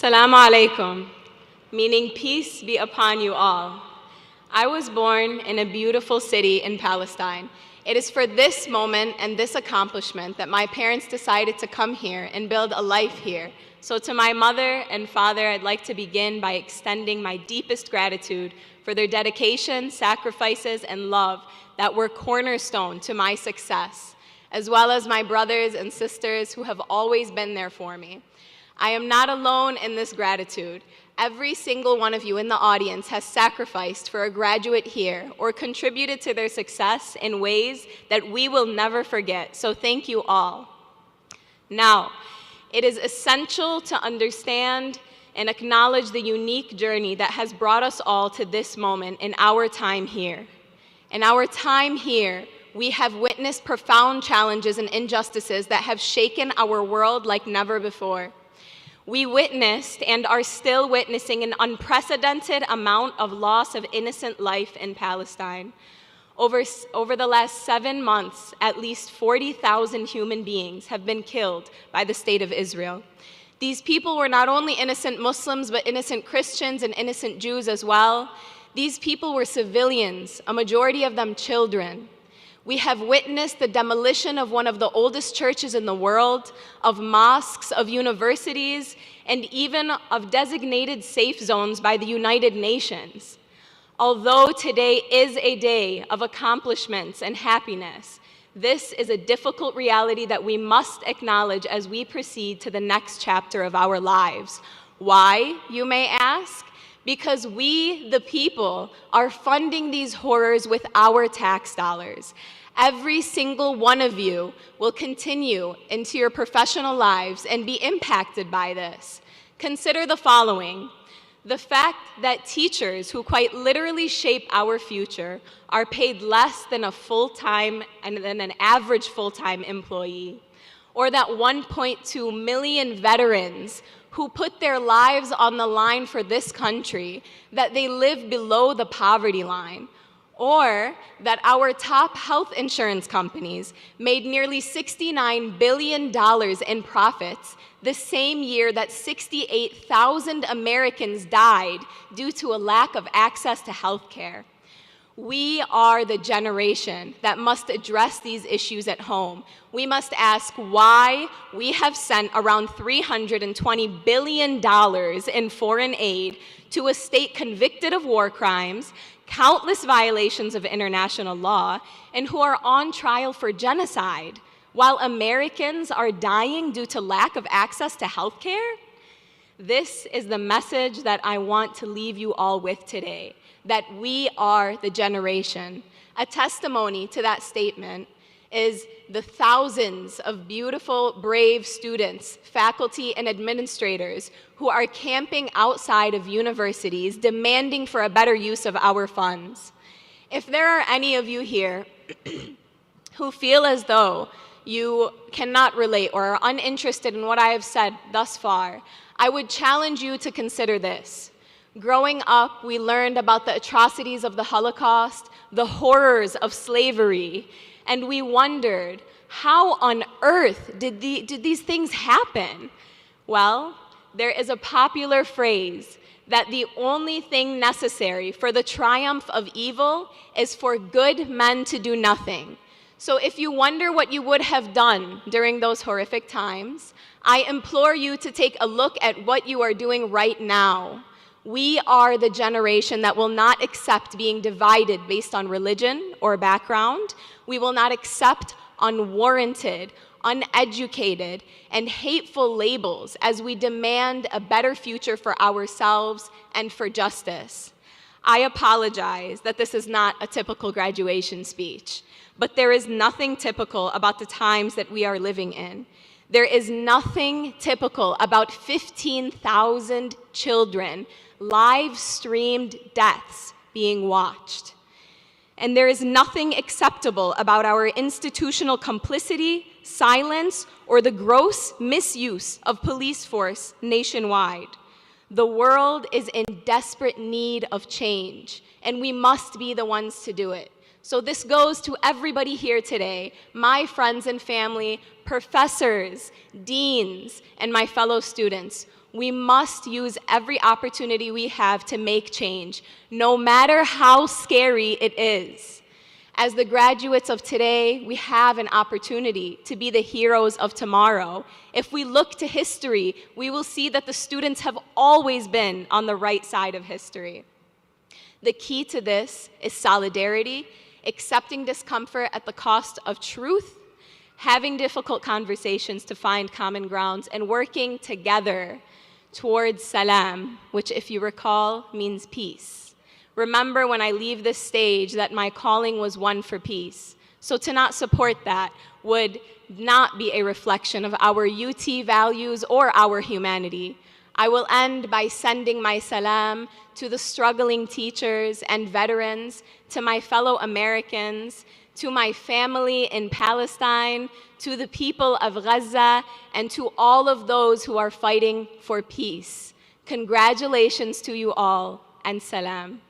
Salamu alaikum, meaning peace be upon you all. I was born in a beautiful city in Palestine. It is for this moment and this accomplishment that my parents decided to come here and build a life here. So to my mother and father, I'd like to begin by extending my deepest gratitude for their dedication, sacrifices, and love that were cornerstone to my success, as well as my brothers and sisters who have always been there for me. I am not alone in this gratitude. Every single one of you in the audience has sacrificed for a graduate here or contributed to their success in ways that we will never forget, so thank you all. Now, it is essential to understand and acknowledge the unique journey that has brought us all to this moment in our time here. In our time here, we have witnessed profound challenges and injustices that have shaken our world like never before. We witnessed and are still witnessing an unprecedented amount of loss of innocent life in Palestine. Over the last 7 months, at least 40,000 human beings have been killed by the state of Israel. These people were not only innocent Muslims, but innocent Christians and innocent Jews as well. These people were civilians, a majority of them children. We have witnessed the demolition of one of the oldest churches in the world, of mosques, of universities, and even of designated safe zones by the United Nations. Although today is a day of accomplishments and happiness, this is a difficult reality that we must acknowledge as we proceed to the next chapter of our lives. Why, you may ask? Because we, the people, are funding these horrors with our tax dollars. Every single one of you will continue into your professional lives and be impacted by this. Consider the following. The fact that teachers who quite literally shape our future are paid less than an average full-time employee, or that 1.2 million veterans who put their lives on the line for this country, that they live below the poverty line, or that our top health insurance companies made nearly $69 billion in profits the same year that 68,000 Americans died due to a lack of access to health care. We are the generation that must address these issues at home. We must ask why we have sent around $320 billion in foreign aid to a state convicted of war crimes, countless violations of international law, and who are on trial for genocide, while Americans are dying due to lack of access to health care. This is the message that I want to leave you all with today, that we are the generation. A testimony to that statement is the thousands of beautiful, brave students, faculty, and administrators who are camping outside of universities demanding for a better use of our funds. If there are any of you here who feel as though you cannot relate or are uninterested in what I have said thus far, I would challenge you to consider this. Growing up, we learned about the atrocities of the Holocaust, the horrors of slavery, and we wondered, how on earth did these things happen? Well, there is a popular phrase that the only thing necessary for the triumph of evil is for good men to do nothing. So if you wonder what you would have done during those horrific times, I implore you to take a look at what you are doing right now. We are the generation that will not accept being divided based on religion or background. We will not accept unwarranted, uneducated, and hateful labels as we demand a better future for ourselves and for justice. I apologize that this is not a typical graduation speech, but there is nothing typical about the times that we are living in. There is nothing typical about 15,000 children live-streamed deaths being watched. And there is nothing acceptable about our institutional complicity, silence, or the gross misuse of police force nationwide. The world is in desperate need of change, and we must be the ones to do it. So this goes to everybody here today, my friends and family, professors, deans, and my fellow students. We must use every opportunity we have to make change, no matter how scary it is. As the graduates of today, we have an opportunity to be the heroes of tomorrow. If we look to history, we will see that the students have always been on the right side of history. The key to this is solidarity, accepting discomfort at the cost of truth, having difficult conversations to find common grounds, and working together towards salam, which, if you recall, means peace. Remember when I leave this stage that my calling was one for peace. So to not support that would not be a reflection of our UT values or our humanity. I will end by sending my salam to the struggling teachers and veterans, to my fellow Americans, to my family in Palestine, to the people of Gaza, and to all of those who are fighting for peace. Congratulations to you all, and salam.